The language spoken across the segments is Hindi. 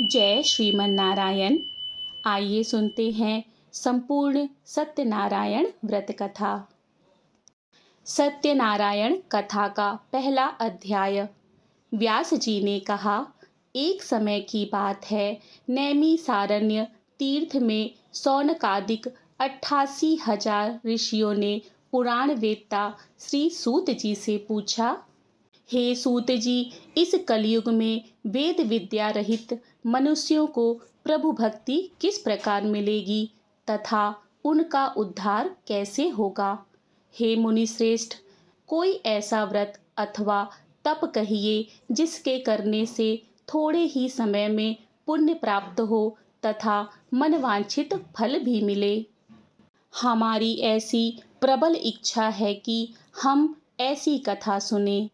जय श्रीमन नारायण। आइए सुनते हैं संपूर्ण सत्यनारायण व्रत कथा। सत्यनारायण कथा का पहला अध्याय। व्यास जी ने कहा, एक समय की बात है, नैमिसारण्य तीर्थ में सौनकादिक 88,000 ऋषियों ने पुराण वेत्ता श्री सूत जी से पूछा, हे सूत जी, इस कलयुग में वेद विद्या रहित मनुष्यों को प्रभु भक्ति किस प्रकार मिलेगी तथा उनका उद्धार कैसे होगा। हे मुनि श्रेष्ठ, कोई ऐसा व्रत अथवा तप कहिए जिसके करने से थोड़े ही समय में पुण्य प्राप्त हो तथा मनवांछित फल भी मिले। हमारी ऐसी प्रबल इच्छा है कि हम ऐसी कथा सुने।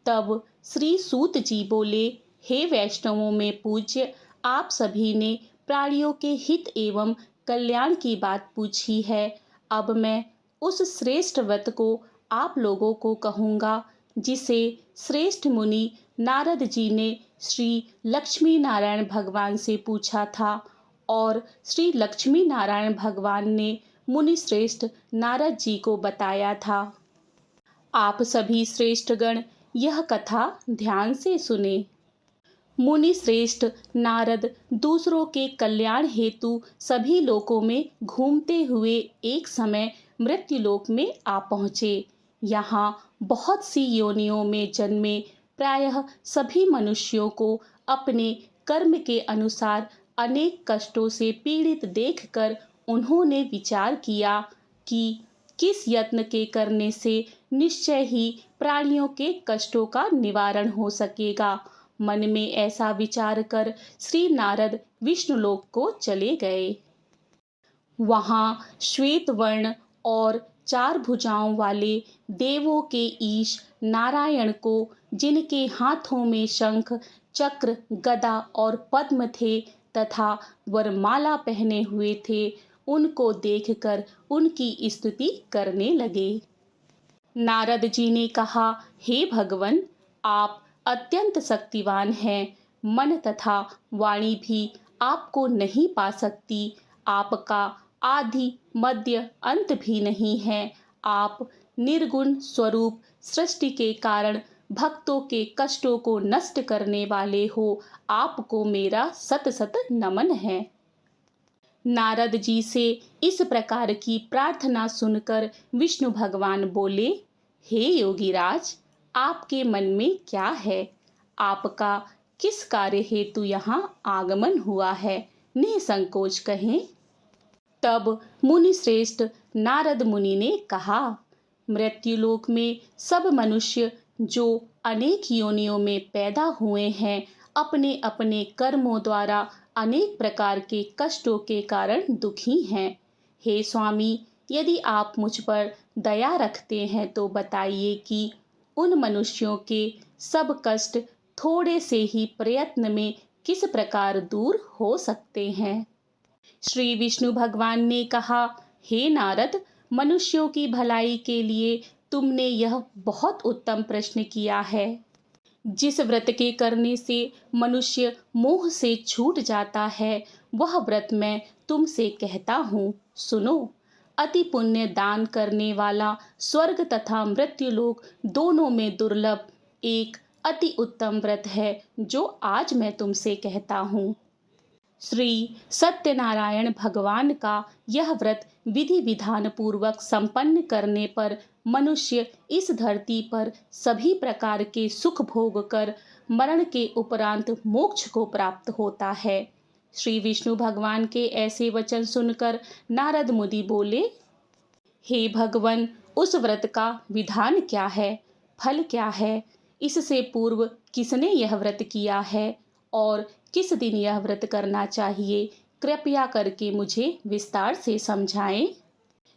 तब श्री सूत जी बोले, हे वैष्णवों में पूज्य, आप सभी ने प्राणियों के हित एवं कल्याण की बात पूछी है। अब मैं उस श्रेष्ठ व्रत को आप लोगों को कहूँगा जिसे श्रेष्ठ मुनि नारद जी ने श्री लक्ष्मी नारायण भगवान से पूछा था और श्री लक्ष्मी नारायण भगवान ने मुनि श्रेष्ठ नारद जी को बताया था। आप सभी श्रेष्ठगण यह कथा ध्यान से सुने। मुनि श्रेष्ठ नारद दूसरों के कल्याण हेतु सभी लोकों में घूमते हुए एक समय मृत्युलोक में आ पहुँचे। यहाँ बहुत सी योनियों में जन्मे प्रायः सभी मनुष्यों को अपने कर्म के अनुसार अनेक कष्टों से पीड़ित देखकर उन्होंने विचार किया कि किस यत्न के करने से निश्चय ही प्राणियों के कष्टों का निवारण हो सकेगा। मन में ऐसा विचार कर श्री नारद विष्णुलोक को चले गए। वहाँ श्वेत वर्ण और 4 भुजाओं वाले देवों के ईश नारायण को, जिनके हाथों में शंख, चक्र, गदा और पद्म थे तथा वरमाला पहने हुए थे, उनको देखकर उनकी स्तुति करने लगे। नारद जी ने कहा, हे भगवन, आप अत्यंत शक्तिवान हैं। मन तथा वाणी भी आपको नहीं पा सकती। आपका आदि मध्य अंत भी नहीं है। आप निर्गुण स्वरूप सृष्टि के कारण भक्तों के कष्टों को नष्ट करने वाले हो। आपको मेरा सत सत नमन है। नारद जी से इस प्रकार की प्रार्थना सुनकर विष्णु भगवान बोले, हे योगीराज, आपके मन में क्या है? आपका किस कार्य हेतु यहाँ आगमन हुआ है? निसंकोच कहें। तब मुनि श्रेष्ठ नारद मुनि ने कहा, मृत्युलोक में सब मनुष्य जो अनेक योनियों में पैदा हुए हैं, अपने अपने कर्मों द्वारा अनेक प्रकार के कष्टों के कारण दुखी हैं। हे स्वामी, यदि आप मुझ पर दया रखते हैं तो बताइए कि उन मनुष्यों के सब कष्ट थोड़े से ही प्रयत्न में किस प्रकार दूर हो सकते हैं। श्री विष्णु भगवान ने कहा, हे नारद, मनुष्यों की भलाई के लिए तुमने यह बहुत उत्तम प्रश्न किया है। जिस व्रत के करने से मनुष्य मोह से छूट जाता है, वह व्रत मैं तुमसे कहता हूँ, सुनो। अति पुण्य दान करने वाला स्वर्ग तथा मृत्युलोक दोनों में दुर्लभ एक अति उत्तम व्रत है जो आज मैं तुमसे कहता हूँ। श्री सत्यनारायण भगवान का यह व्रत विधि विधान पूर्वक संपन्न करने पर मनुष्य इस धरती पर सभी प्रकार के सुख भोग कर मरण के उपरांत मोक्ष को प्राप्त होता है। श्री विष्णु भगवान के ऐसे वचन सुनकर नारद मुनि बोले, हे भगवन, उस व्रत का विधान क्या है, फल क्या है? इससे पूर्व किसने यह व्रत किया है और किस दिन यह व्रत करना चाहिए? कृपया करके मुझे विस्तार से समझाएं।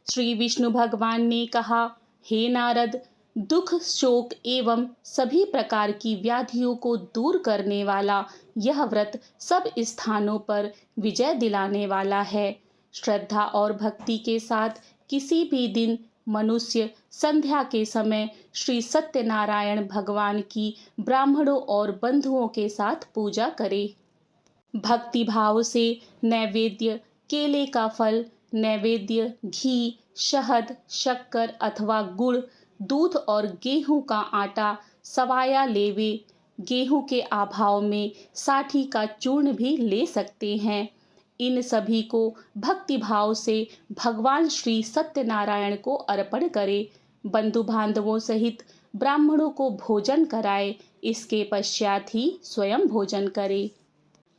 श्री विष्णु भगवान ने कहा, हे नारद, दुख, शोक एवं सभी प्रकार की व्याधियों को दूर करने वाला यह व्रत सब स्थानों पर विजय दिलाने वाला है। श्रद्धा और भक्ति के साथ किसी भी दिन मनुष्य संध्या के समय श्री सत्यनारायण भगवान की ब्राह्मणों और बंधुओं के साथ पूजा करे। भक्ति भाव से नैवेद्य केले का फल, नैवेद्य घी, शहद, शक्कर अथवा गुड़, दूध और गेहूं का आटा, सवाया लेवे। गेहूं के अभाव में साठी का चूर्ण भी ले सकते हैं। इन सभी को भक्ति भाव से भगवान श्री सत्यनारायण को अर्पण करें। बंधु बांधवों सहित ब्राह्मणों को भोजन कराए। इसके पश्चात ही स्वयं भोजन करें।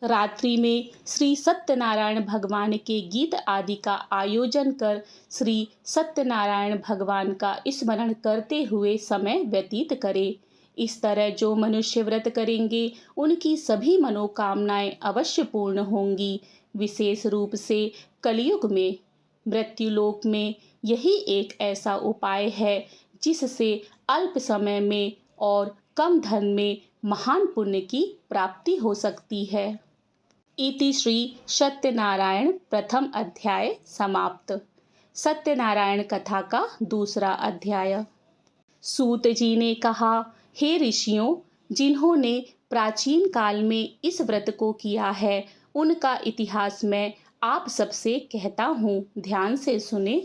रात्रि में श्री सत्यनारायण भगवान के गीत आदि का आयोजन कर श्री सत्यनारायण भगवान का स्मरण करते हुए समय व्यतीत करें। इस तरह जो मनुष्य व्रत करेंगे उनकी सभी मनोकामनाएं अवश्य पूर्ण होंगी। विशेष रूप से कलयुग में, मृत्युलोक में यही एक ऐसा उपाय है जिससे अल्प समय में और कम धन में महान पुण्य की प्राप्ति हो सकती है। इति श्री सत्यनारायण प्रथम अध्याय समाप्त। सत्यनारायण कथा का दूसरा अध्याय। सूत जी ने कहा, हे ऋषियों, जिन्होंने प्राचीन काल में इस व्रत को किया है उनका इतिहास मैं आप सबसे कहता हूँ, ध्यान से सुने।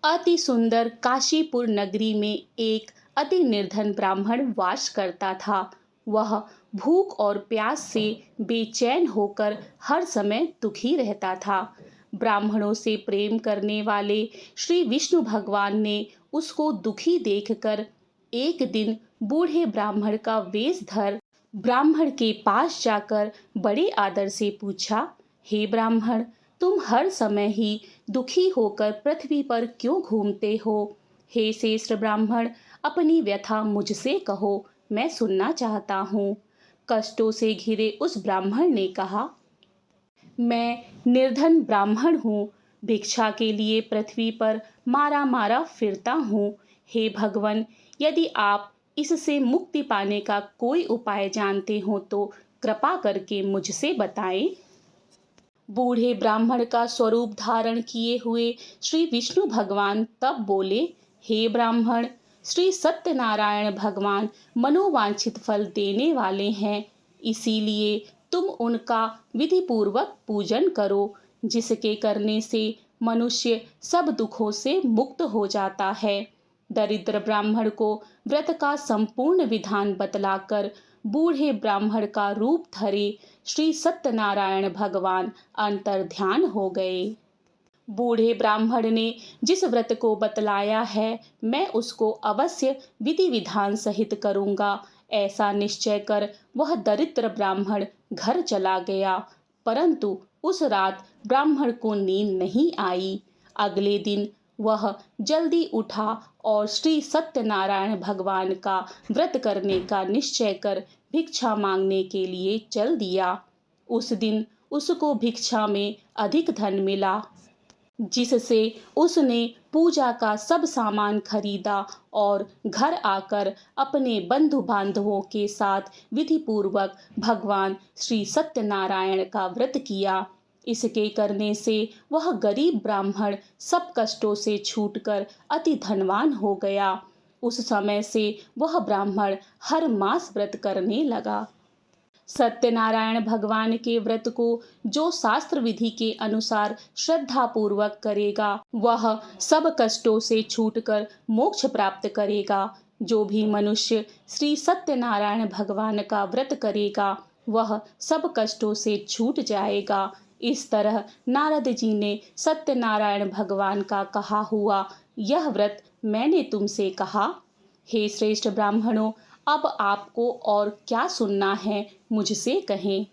अति सुंदर काशीपुर नगरी में एक अति निर्धन ब्राह्मण वास करता था। वह भूख और प्यास से बेचैन होकर हर समय दुखी रहता था। ब्राह्मणों से प्रेम करने वाले श्री विष्णु भगवान ने उसको दुखी देखकर एक दिन बूढ़े ब्राह्मण का वेश धर ब्राह्मण के पास जाकर बड़े आदर से पूछा, हे ब्राह्मण, तुम हर समय ही दुखी होकर पृथ्वी पर क्यों घूमते हो? हे श्रेष्ठ ब्राह्मण, अपनी व्यथा मुझसे कहो, मैं सुनना चाहता हूँ। कष्टों से घिरे उस ब्राह्मण ने कहा, मैं निर्धन ब्राह्मण हूँ, भिक्षा के लिए पृथ्वी पर मारा मारा फिरता हूँ। हे भगवान, यदि आप इससे मुक्ति पाने का कोई उपाय जानते हो तो कृपा करके मुझसे बताएं। बूढ़े ब्राह्मण का स्वरूप धारण किए हुए श्री विष्णु भगवान तब बोले, हे ब्राह्मण, श्री सत्यनारायण भगवान मनोवांछित फल देने वाले हैं, इसीलिए तुम उनका विधि पूर्वक पूजन करो, जिसके करने से मनुष्य सब दुखों से मुक्त हो जाता है। दरिद्र ब्राह्मण को व्रत का संपूर्ण विधान बतलाकर बूढ़े ब्राह्मण का रूप धरे श्री सत्यनारायण भगवान अंतर्ध्यान हो गए। बूढ़े ब्राह्मण ने जिस व्रत को बतलाया है मैं उसको अवश्य विधि विधान सहित करूँगा, ऐसा निश्चय कर वह दरिद्र ब्राह्मण घर चला गया। परंतु उस रात ब्राह्मण को नींद नहीं आई। अगले दिन वह जल्दी उठा और श्री सत्यनारायण भगवान का व्रत करने का निश्चय कर भिक्षा मांगने के लिए चल दिया। उस दिन उसको भिक्षा में अधिक धन मिला, जिससे उसने पूजा का सब सामान खरीदा और घर आकर अपने बंधु बांधवों के साथ विधि पूर्वक भगवान श्री सत्यनारायण का व्रत किया। इसके करने से वह गरीब ब्राह्मण सब कष्टों से छूटकर अति धनवान हो गया। उस समय से वह ब्राह्मण हर मास व्रत करने लगा। सत्यनारायण भगवान के व्रत को जो शास्त्र विधि के अनुसार श्रद्धा पूर्वक करेगा वह सब कष्टों से छूटकर मोक्ष प्राप्त करेगा। जो भी मनुष्य श्री सत्यनारायण भगवान का व्रत करेगा वह सब कष्टों से छूट जाएगा। इस तरह नारद जी ने सत्यनारायण भगवान का कहा हुआ यह व्रत मैंने तुमसे कहा। हे श्रेष्ठ ब्राह्मणों, अब आपको और क्या सुनना है मुझसे कहें।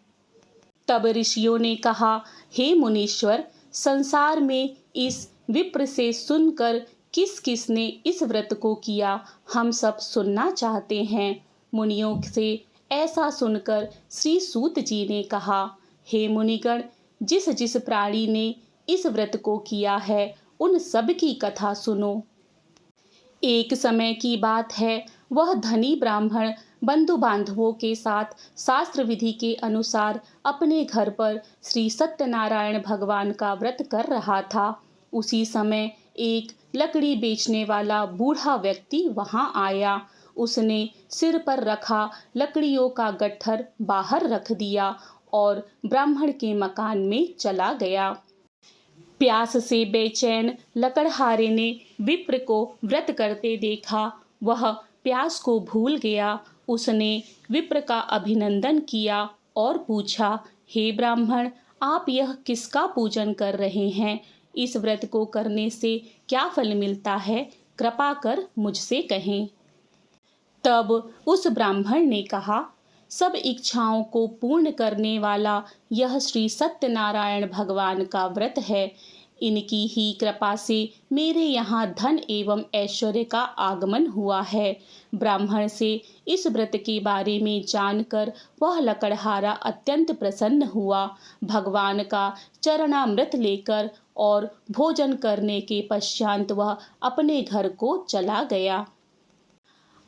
तब ऋषियों ने कहा, हे मुनीश्वर, संसार में इस विप्र से सुनकर किस किस ने इस व्रत को किया हम सब सुनना चाहते हैं। मुनियों से ऐसा सुनकर श्री सूत जी ने कहा, हे मुनिगण, जिस जिस प्राणी ने इस व्रत को किया है उन सब की कथा सुनो। एक समय की बात है, वह धनी ब्राह्मण बंधु बांधवों के साथ शास्त्र विधि के अनुसार अपने घर पर श्री सत्यनारायण भगवान का व्रत कर रहा था। उसी समय एक लकड़ी बेचने वाला बूढ़ा व्यक्ति वहां आया। उसने सिर पर रखा लकड़ियों का गट्ठर बाहर रख दिया और ब्राह्मण के मकान में चला गया। प्यास से बेचैन लकड़हारे ने विप्र को व्रत करते देखा। वह प्यास को भूल गया। उसने विप्र का अभिनंदन किया और पूछा, हे ब्राह्मण, आप यह किसका पूजन कर रहे हैं? इस व्रत को करने से क्या फल मिलता है? कृपा कर मुझसे कहें। तब उस ब्राह्मण ने कहा, सब इच्छाओं को पूर्ण करने वाला यह श्री सत्यनारायण भगवान का व्रत है। इनकी ही कृपा से मेरे यहाँ धन एवं ऐश्वर्य का आगमन हुआ है। ब्राह्मण से इस व्रत के बारे में जानकर वह लकड़हारा अत्यंत प्रसन्न हुआ। भगवान का चरणामृत लेकर और भोजन करने के पश्चात वह अपने घर को चला गया।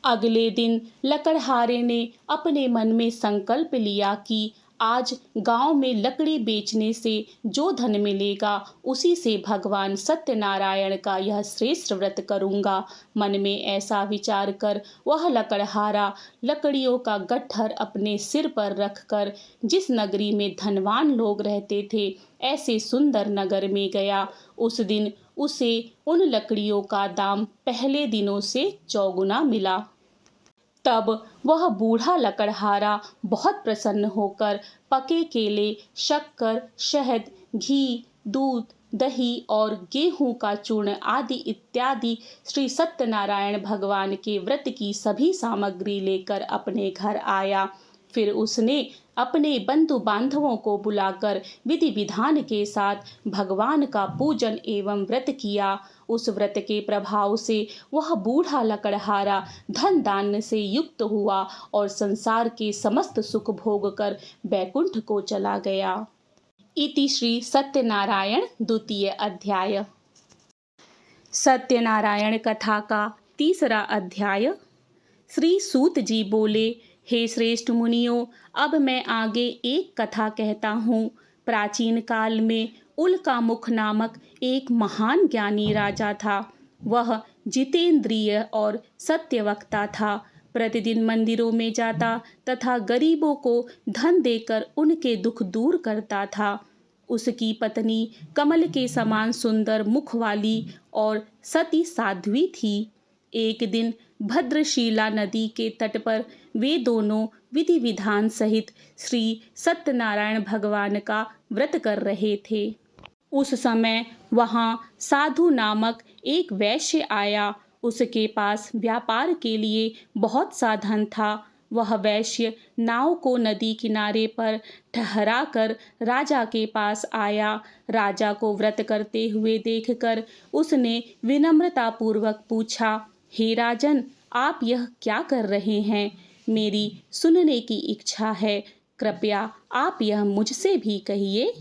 अगले दिन लकड़हारे ने अपने मन में संकल्प लिया कि आज गांव में लकड़ी बेचने से जो धन मिलेगा उसी से भगवान सत्यनारायण का यह श्रेष्ठ व्रत करूंगा। मन में ऐसा विचार कर वह लकड़हारा लकड़ियों का गट्ठर अपने सिर पर रखकर जिस नगरी में धनवान लोग रहते थे ऐसे सुंदर नगर में गया। उस दिन उसे उन लकड़ियों का दाम पहले दिनों से चौगुना मिला। तब वह बूढ़ा लकड़हारा बहुत प्रसन्न होकर पके केले, शक्कर, शहद, घी, दूध, दही और गेहूं का चूर्ण आदि इत्यादि श्री सत्यनारायण भगवान के व्रत की सभी सामग्री लेकर अपने घर आया। फिर उसने अपने बंधु बांधवों को बुलाकर विधि विधान के साथ भगवान का पूजन एवं व्रत किया। उस व्रत के प्रभाव से वह बूढ़ा लकड़हारा धन दान से युक्त हुआ और संसार के समस्त सुख भोग कर बैकुंठ को चला गया। इति श्री सत्यनारायण द्वितीय अध्याय। सत्यनारायण कथा का तीसरा अध्याय। श्री सूत जी बोले, हे श्रेष्ठ मुनियों, अब मैं आगे एक कथा कहता हूँ। प्राचीन काल में उल्कामुख नामक एक महान ज्ञानी राजा था। वह जितेंद्रिय और सत्यवक्ता था। प्रतिदिन मंदिरों में जाता तथा गरीबों को धन देकर उनके दुख दूर करता था। उसकी पत्नी कमल के समान सुंदर मुख वाली और सती साध्वी थी। एक दिन भद्रशिला नदी के तट पर वे दोनों विधि विधान सहित श्री सत्यनारायण भगवान का व्रत कर रहे थे। उस समय वहाँ साधु नामक एक वैश्य आया। उसके पास व्यापार के लिए बहुत सा धन था। वह वैश्य नाव को नदी किनारे पर ठहरा कर राजा के पास आया। राजा को व्रत करते हुए देखकर उसने विनम्रतापूर्वक पूछा, हे राजन, आप यह क्या कर रहे हैं? मेरी सुनने की इच्छा है, कृपया आप यह मुझसे भी कहिए।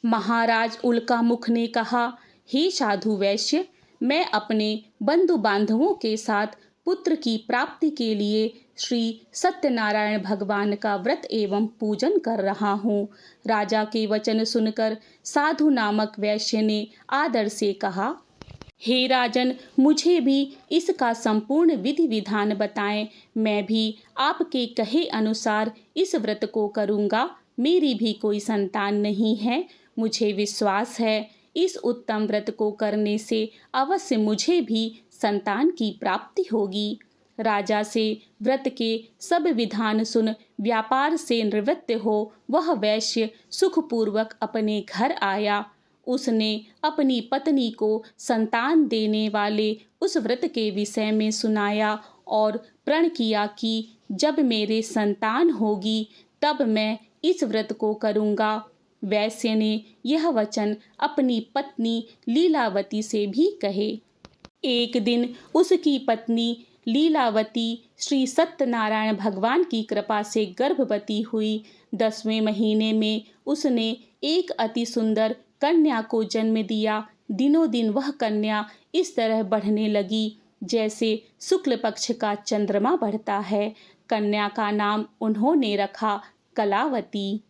महाराज उल्कामुख ने कहा, हे साधु वैश्य, मैं अपने बंधु बांधवों के साथ पुत्र की प्राप्ति के लिए श्री सत्यनारायण भगवान का व्रत एवं पूजन कर रहा हूँ। राजा के वचन सुनकर साधु नामक वैश्य ने आदर से कहा, हे राजन, मुझे भी इसका संपूर्ण विधि विधान बताएं। मैं भी आपके कहे अनुसार इस व्रत को करूँगा। मेरी भी कोई संतान नहीं है। मुझे विश्वास है इस उत्तम व्रत को करने से अवश्य मुझे भी संतान की प्राप्ति होगी। राजा से व्रत के सब विधान सुन व्यापार से निवृत्त हो वह वैश्य सुखपूर्वक अपने घर आया। उसने अपनी पत्नी को संतान देने वाले उस व्रत के विषय में सुनाया और प्रण किया कि जब मेरे संतान होगी तब मैं इस व्रत को करूँगा। वैश्य ने यह वचन अपनी पत्नी लीलावती से भी कहे। एक दिन उसकी पत्नी लीलावती श्री सत्यनारायण भगवान की कृपा से गर्भवती हुई। 10वें महीने में उसने एक अति सुंदर कन्या को जन्म दिया। दिनों दिन वह कन्या इस तरह बढ़ने लगी जैसे शुक्ल पक्ष का चंद्रमा बढ़ता है। कन्या का नाम उन्होंने रखा कलावती।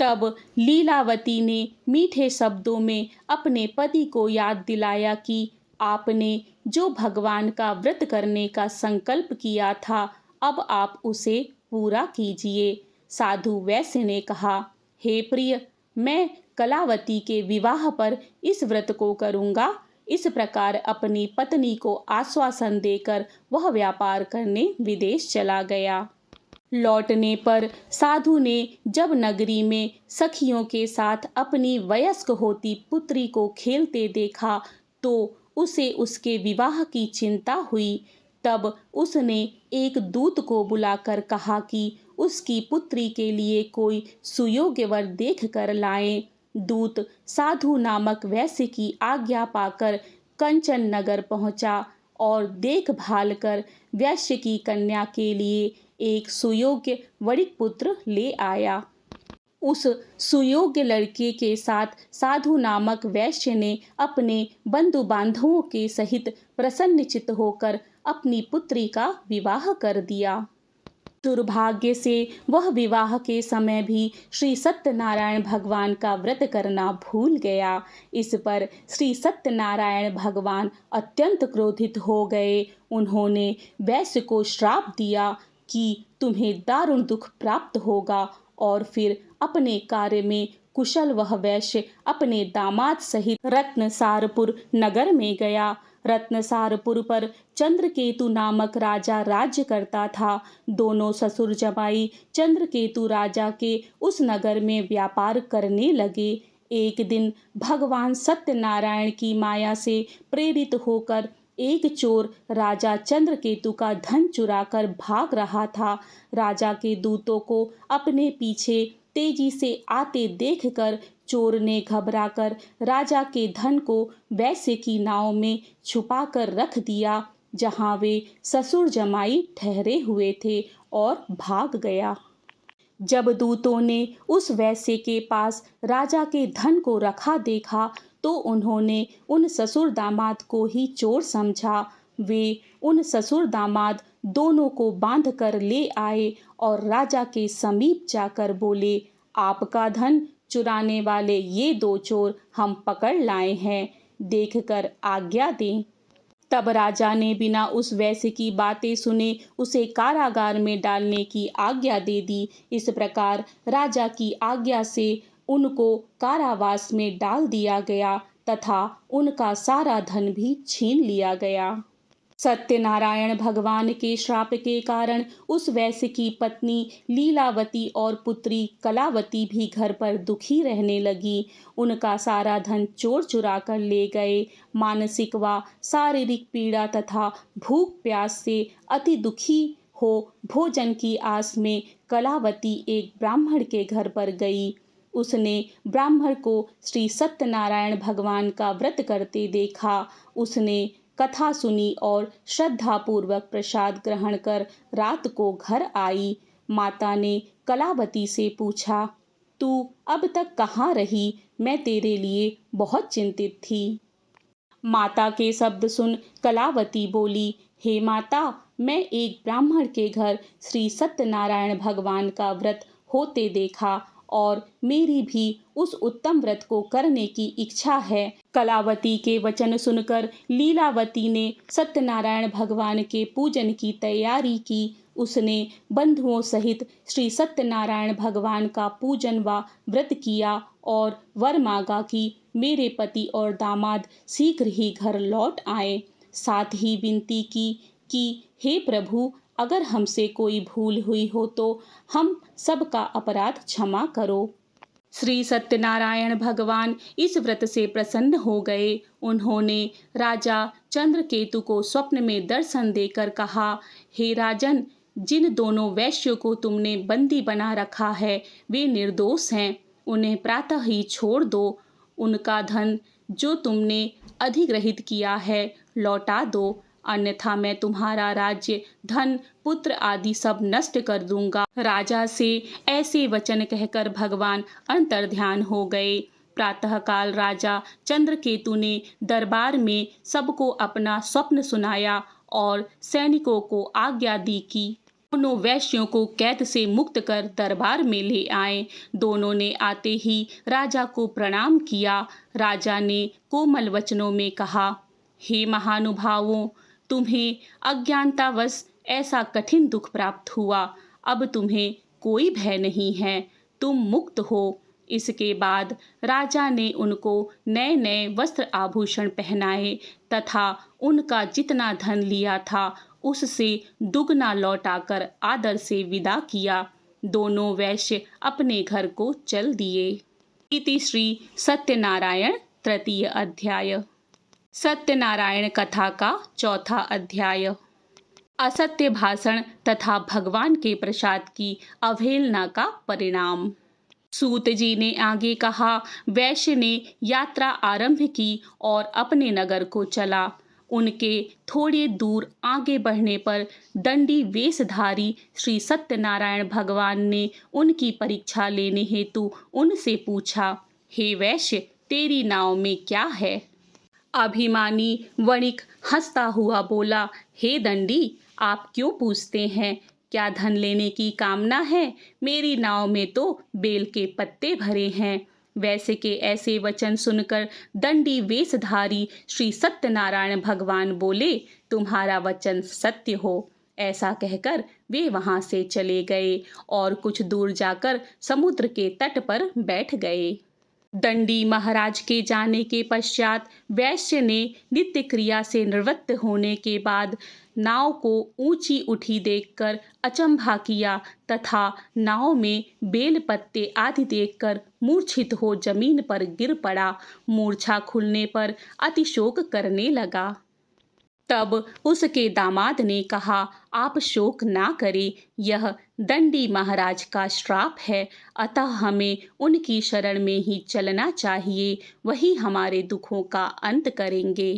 तब लीलावती ने मीठे शब्दों में अपने पति को याद दिलाया कि आपने जो भगवान का व्रत करने का संकल्प किया था अब आप उसे पूरा कीजिए। साधु वैश्य ने कहा, हे प्रिय, मैं कलावती के विवाह पर इस व्रत को करूँगा। इस प्रकार अपनी पत्नी को आश्वासन देकर वह व्यापार करने विदेश चला गया। लौटने पर साधु ने जब नगरी में सखियों के साथ अपनी वयस्क होती पुत्री को खेलते देखा तो उसे उसके विवाह की चिंता हुई। तब उसने एक दूत को बुलाकर कहा कि उसकी पुत्री के लिए कोई सुयोग्य वर देख कर लाएं। दूत साधु नामक वैश्य की आज्ञा पाकर कंचन नगर पहुंचा और देखभाल कर वैश्य की कन्या के लिए एक सुयोग्य वणिक पुत्र ले आया। उस सुयोग्य लड़के के साथ साधु नामक वैश्य ने अपने बंधु बांधवों के सहित प्रसन्नचित्त होकर अपनी पुत्री का विवाह कर दिया। दुर्भाग्य से वह विवाह के समय भी श्री सत्यनारायण भगवान का व्रत करना भूल गया। इस पर श्री सत्यनारायण भगवान अत्यंत क्रोधित हो गए। उन्होंने वैश्य को श्राप दिया कि तुम्हें दारुण दुख प्राप्त होगा और फिर अपने कार्य में कुशल वह वैश्य अपने दामाद सहित रत्नसारपुर नगर में गया। रत्नसारपुर पर चंद्रकेतु नामक राजा राज्य करता था। दोनों ससुर जमाई चंद्रकेतु राजा के उस नगर में व्यापार करने लगे। एक दिन भगवान सत्यनारायण की माया से प्रेरित होकर एक चोर राजा चंद्रकेतु का धन चुराकर भाग रहा था। राजा के दूतों को अपने पीछे तेजी से आते देखकर चोर ने घबराकर राजा के धन को वैश्य की नाव में छुपाकर रख दिया जहां वे ससुर जमाई ठहरे हुए थे और भाग गया। जब दूतों ने उस वैश्य के पास राजा के धन को रखा देखा तो उन्होंने उन ससुर दामाद को ही चोर समझा। वे उन ससुर दामाद दोनों को बांध कर ले आए और राजा के समीप जाकर बोले, आपका धन चुराने वाले ये दो चोर हम पकड़ लाए हैं, देखकर आज्ञा दें। तब राजा ने बिना उस वैश्य की बातें सुने उसे कारागार में डालने की आज्ञा दे दी। इस प्रकार राजा की आज्ञा से उनको कारावास में डाल दिया गया तथा उनका सारा धन भी छीन लिया गया। सत्यनारायण भगवान के श्राप के कारण उस वैश्य की पत्नी लीलावती और पुत्री कलावती भी घर पर दुखी रहने लगी। उनका सारा धन चोर चुरा कर ले गए। मानसिक व शारीरिक पीड़ा तथा भूख प्यास से अति दुखी हो भोजन की आस में कलावती एक ब्राह्मण के घर पर गई। उसने ब्राह्मण को श्री सत्यनारायण भगवान का व्रत करते देखा। उसने कथा सुनी और श्रद्धापूर्वक प्रसाद ग्रहण कर रात को घर आई। माता ने कलावती से पूछा, तू अब तक कहाँ रही? मैं तेरे लिए बहुत चिंतित थी। माता के शब्द सुन कलावती बोली, हे माता, मैं एक ब्राह्मण के घर श्री सत्यनारायण भगवान का व्रत होते देखा और मेरी भी उस उत्तम व्रत को करने की इच्छा है। कलावती के वचन सुनकर लीलावती ने सत्यनारायण भगवान के पूजन की तैयारी की। उसने बंधुओं सहित श्री सत्यनारायण भगवान का पूजन व व्रत किया और वर मांगा कि मेरे पति और दामाद शीघ्र ही घर लौट आए। साथ ही विनती की कि हे प्रभु, अगर हमसे कोई भूल हुई हो तो हम सबका अपराध क्षमा करो। श्री सत्यनारायण भगवान इस व्रत से प्रसन्न हो गए। उन्होंने राजा चंद्रकेतु को स्वप्न में दर्शन देकर कहा, हे राजन, जिन दोनों वैश्यों को तुमने बंदी बना रखा है वे निर्दोष हैं। उन्हें प्रातः ही छोड़ दो। उनका धन जो तुमने अधिग्रहित किया है लौटा दो, अन्यथा मैं तुम्हारा राज्य, धन, पुत्र आदि सब नष्ट कर दूंगा। राजा से ऐसे वचन कहकर भगवान अंतर्ध्यान हो गए। प्रातःकाल राजा चंद्रकेतु ने दरबार में सबको अपना स्वप्न सुनाया और सैनिकों को आज्ञा दी कि दोनों वैश्यों को कैद से मुक्त कर दरबार में ले आए। दोनों ने आते ही राजा को प्रणाम किया। राजा ने कोमल वचनों में कहा, हे महानुभावों, तुम्हें अज्ञानतावश ऐसा कठिन दुख प्राप्त हुआ। अब तुम्हें कोई भय नहीं है, तुम मुक्त हो। इसके बाद राजा ने उनको नए नए वस्त्र आभूषण पहनाए तथा उनका जितना धन लिया था उससे दुगना लौटाकर आदर से विदा किया। दोनों वैश्य अपने घर को चल दिए। इति श्री सत्यनारायण तृतीय अध्याय। सत्यनारायण कथा का चौथा अध्याय। असत्य भाषण तथा भगवान के प्रसाद की अवहेलना का परिणाम। सूत जी ने आगे कहा, वैश्य ने यात्रा आरंभ की और अपने नगर को चला। उनके थोड़े दूर आगे बढ़ने पर दंडी वेशधारी श्री सत्यनारायण भगवान ने उनकी परीक्षा लेने हेतु उनसे पूछा, हे वैश्य, तेरी नाव में क्या है? अभिमानी वणिक हंसता हुआ बोला, हे दंडी, आप क्यों पूछते हैं? क्या धन लेने की कामना है? मेरी नाव में तो बेल के पत्ते भरे हैं। वैसे के ऐसे वचन सुनकर दंडी वेशधारी श्री सत्यनारायण भगवान बोले, तुम्हारा वचन सत्य हो। ऐसा कहकर वे वहां से चले गए और कुछ दूर जाकर समुद्र के तट पर बैठ गए। दंडी महाराज के जाने के पश्चात वैश्य ने नित्य क्रिया से निवृत्त होने के बाद नाव को ऊंची उठी देखकर अचंभा किया तथा नाव में बेल पत्ते आदि देखकर मूर्छित हो जमीन पर गिर पड़ा। मूर्छा खुलने पर अतिशोक करने लगा। तब उसके दामाद ने कहा, आप शोक ना करें, यह दंडी महाराज का श्राप है, अतः हमें उनकी शरण में ही चलना चाहिए, वही हमारे दुखों का अंत करेंगे।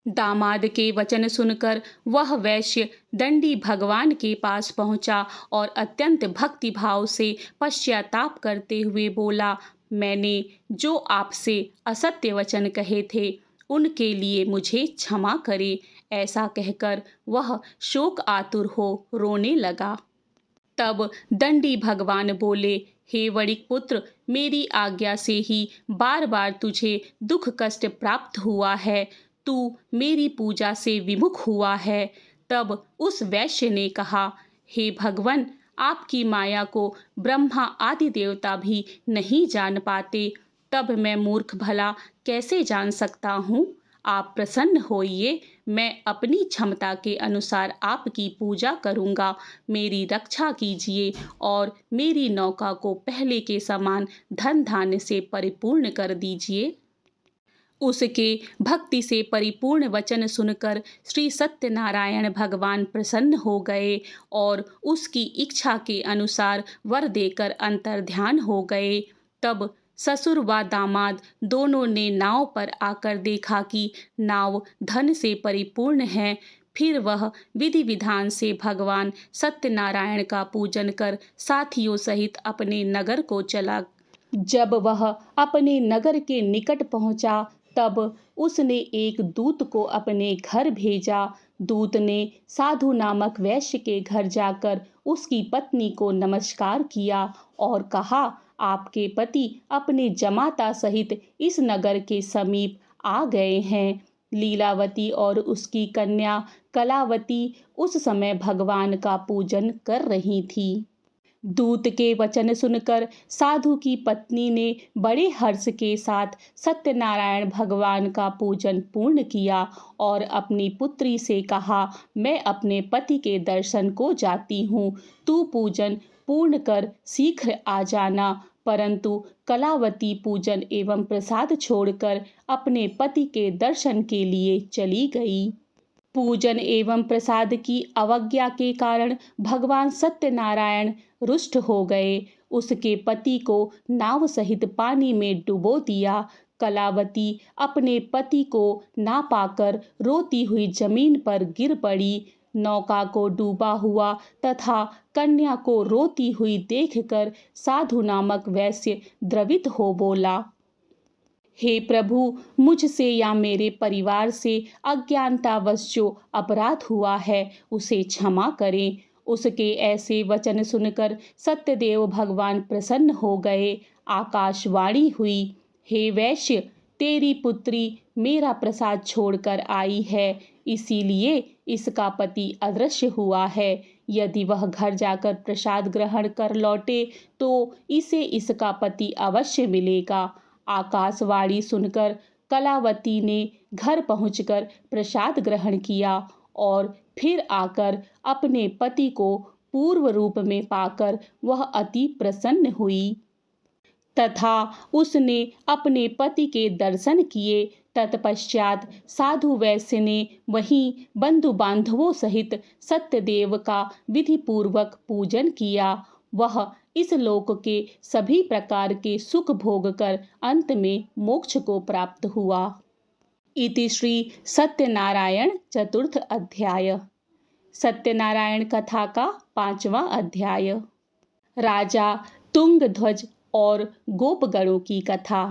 दामाद के वचन सुनकर वह वैश्य दंडी भगवान के पास पहुंचा और अत्यंत भक्तिभाव से पश्चाताप करते हुए बोला, मैंने जो आपसे असत्य वचन कहे थे उनके लिए मुझे क्षमा करे। ऐसा कहकर वह शोक आतुर हो रोने लगा। तब दंडी भगवान बोले, हे वणिक पुत्र, मेरी आज्ञा से ही बार बार तुझे दुख कष्ट प्राप्त हुआ है। तू मेरी पूजा से विमुख हुआ है। तब उस वैश्य ने कहा, हे भगवान, आपकी माया को ब्रह्मा आदि देवता भी नहीं जान पाते, तब मैं मूर्ख भला कैसे जान सकता हूँ? आप प्रसन्न होइए, मैं अपनी क्षमता के अनुसार आपकी पूजा करूँगा। मेरी रक्षा कीजिए और मेरी नौका को पहले के समान धन धान्य से परिपूर्ण कर दीजिए। उसके भक्ति से परिपूर्ण वचन सुनकर श्री सत्यनारायण भगवान प्रसन्न हो गए और उसकी इच्छा के अनुसार वर देकर अंतर्ध्यान हो गए। तब ससुर व दामाद दोनों ने नाव पर आकर देखा कि नाव धन से परिपूर्ण है। फिर वह विधि विधान से भगवान सत्यनारायण का पूजन कर साथियों सहित अपने नगर को चला। जब वह अपने नगर के निकट पहुंचा तब उसने एक दूत को अपने घर भेजा। दूत ने साधु नामक वैश्य के घर जाकर उसकी पत्नी को नमस्कार किया और कहा, आपके पति अपने जमाता सहित इस नगर के समीप आ गए हैं। लीलावती और उसकी कन्या कलावती उस समय भगवान का पूजन कर रही थी। दूत के वचन सुनकर साधु की पत्नी ने बड़े हर्ष के साथ सत्यनारायण भगवान का पूजन पूर्ण किया और अपनी पुत्री से कहा, मैं अपने पति के दर्शन को जाती हूँ, तू पूजन पूर्ण कर शीघ्र आ जाना। परंतु कलावती पूजन एवं प्रसाद छोड़कर अपने पति के दर्शन के लिए चली गई। पूजन एवं प्रसाद की अवज्ञा के कारण भगवान सत्यनारायण रुष्ट हो गए। उसके पति को नाव सहित पानी में डुबो दिया। कलावती अपने पति को ना पाकर रोती हुई जमीन पर गिर पड़ी। नौका को डूबा हुआ तथा कन्या को रोती हुई देखकर साधु नामक वैश्य द्रवित हो बोला, हे प्रभु, मुझसे या मेरे परिवार से अज्ञानतावश जो अपराध हुआ है उसे क्षमा करें। उसके ऐसे वचन सुनकर सत्यदेव भगवान प्रसन्न हो गए। आकाशवाणी हुई, हे वैश्य, तेरी पुत्री मेरा प्रसाद छोड़कर आई है, इसीलिए इसका पति अदृश्य हुआ है। यदि वह घर जाकर प्रसाद ग्रहण कर लौटे तो इसे इसका पति अवश्य मिलेगा। आकाशवाणी सुनकर कलावती ने घर पहुंचकर प्रसाद ग्रहण किया और फिर आकर अपने पति को पूर्व रूप में पाकर वह अति प्रसन्न हुई तथा उसने अपने पति के दर्शन किए। तत्पश्चात साधु वैश्य ने वहीं बंधु बांधवों सहित सत्यदेव का विधि पूर्वक पूजन किया। वह इस लोक के सभी प्रकार के सुख भोग कर अंत में मोक्ष को प्राप्त हुआ। इति श्री सत्यनारायण चतुर्थ अध्याय। सत्यनारायण कथा का 5वां अध्याय। राजा तुंगध्वज और गोपगणों की कथा।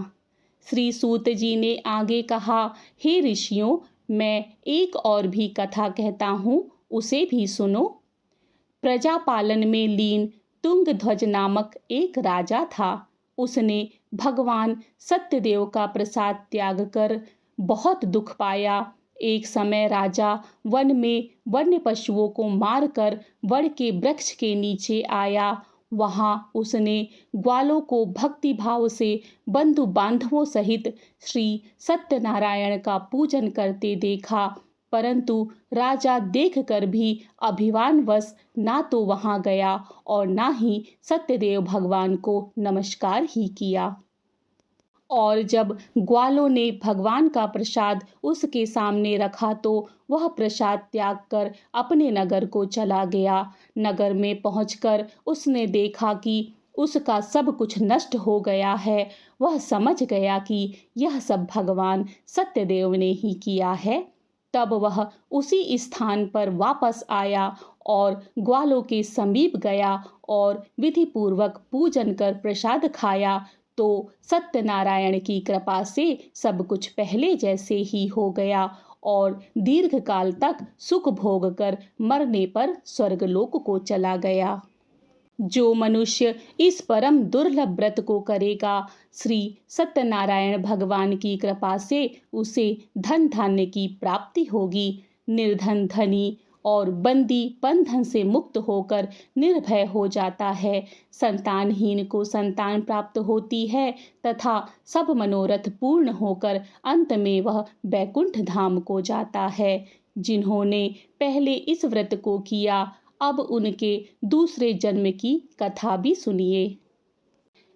श्री सूत जी ने आगे कहा, हे ऋषियों, मैं एक और भी कथा कहता हूँ, उसे भी सुनो। प्रजापालन में लीन तुंगध्वज नामक एक राजा था। उसने भगवान सत्यदेव का प्रसाद त्याग कर बहुत दुख पाया। एक समय राजा वन में वन्य पशुओं को मारकर वड़ के वृक्ष के नीचे आया। वहां उसने ग्वालों को भक्ति भाव से बंधु बांधवों सहित श्री सत्यनारायण का पूजन करते देखा, परंतु राजा देखकर भी अभिमानवश ना तो वहां गया और ना ही सत्यदेव भगवान को नमस्कार ही किया। और जब ग्वालों ने भगवान का प्रसाद उसके सामने रखा तो वह प्रसाद त्याग कर अपने नगर को चला गया। नगर में पहुंचकर उसने देखा कि उसका सब कुछ नष्ट हो गया है। वह समझ गया कि यह सब भगवान सत्यदेव ने ही किया है। तब वह उसी स्थान पर वापस आया और ग्वालों के समीप गया और विधि पूर्वक पूजन कर प्रसाद खाया तो सत्यनारायण की कृपा से सब कुछ पहले जैसे ही हो गया और दीर्घ काल तक सुख भोग कर मरने पर स्वर्गलोक को चला गया। जो मनुष्य इस परम दुर्लभ व्रत को करेगा, श्री सत्यनारायण भगवान की कृपा से उसे धन धान्य की प्राप्ति होगी। निर्धन धनी और बंदी बंधन से मुक्त होकर निर्भय हो जाता है। संतानहीन को संतान प्राप्त होती है तथा सब मनोरथ पूर्ण होकर अंत में वह बैकुंठ धाम को जाता है। जिन्होंने पहले इस व्रत को किया, अब उनके दूसरे जन्म की कथा भी सुनिए।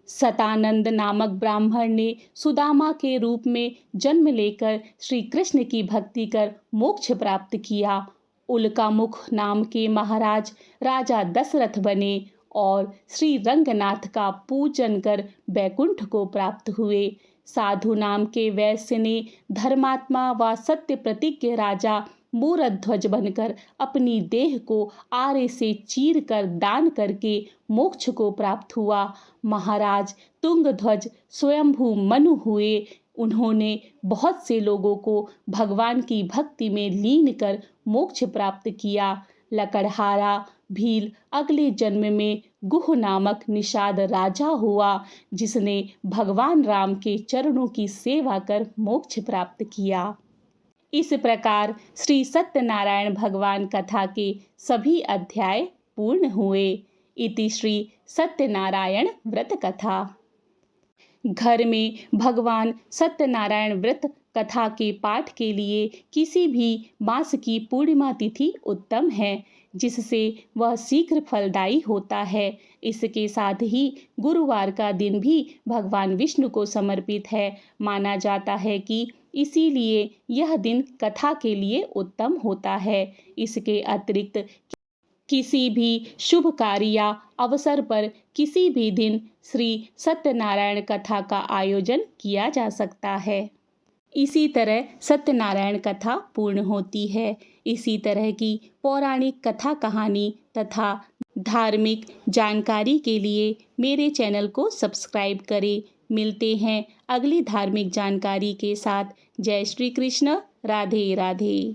सतानंद नामक ब्राह्मण ने सुदामा के रूप में जन्म लेकर श्री कृष्ण की भक्ति कर मोक्ष प्राप्त किया। उल्कामुख नाम के महाराज राजा दशरथ बने और श्री रंगनाथ का पूजन कर बैकुंठ को प्राप्त हुए। साधु नाम के वैश्य ने धर्मात्मा व सत्य प्रतिज्ञ राजा मूरध्वज बनकर अपनी देह को आरे से चीर कर दान करके मोक्ष को प्राप्त हुआ। महाराज तुंगध्वज स्वयंभू मनु हुए। उन्होंने बहुत से लोगों को भगवान की भक्ति में लीन कर मोक्ष प्राप्त किया। लकड़हारा भील अगले जन्म में गुह नामक निषाद राजा हुआ, जिसने भगवान राम के चरणों की सेवा कर मोक्ष प्राप्त किया। इस प्रकार श्री सत्यनारायण भगवान कथा के सभी अध्याय पूर्ण हुए। इति श्री सत्यनारायण व्रत कथा। घर में भगवान सत्यनारायण व्रत कथा के पाठ के लिए किसी भी मास की पूर्णिमा तिथि उत्तम है, जिससे वह शीघ्र फलदायी होता है। इसके साथ ही गुरुवार का दिन भी भगवान विष्णु को समर्पित है। माना जाता है कि इसीलिए यह दिन कथा के लिए उत्तम होता है। इसके अतिरिक्त किसी भी शुभ कार्य या अवसर पर किसी भी दिन श्री सत्यनारायण कथा का आयोजन किया जा सकता है। इसी तरह सत्यनारायण कथा पूर्ण होती है। इसी तरह की पौराणिक कथा कहानी तथा धार्मिक जानकारी के लिए मेरे चैनल को सब्सक्राइब करें। मिलते हैं अगली धार्मिक जानकारी के साथ। जय श्री कृष्ण। राधे राधे।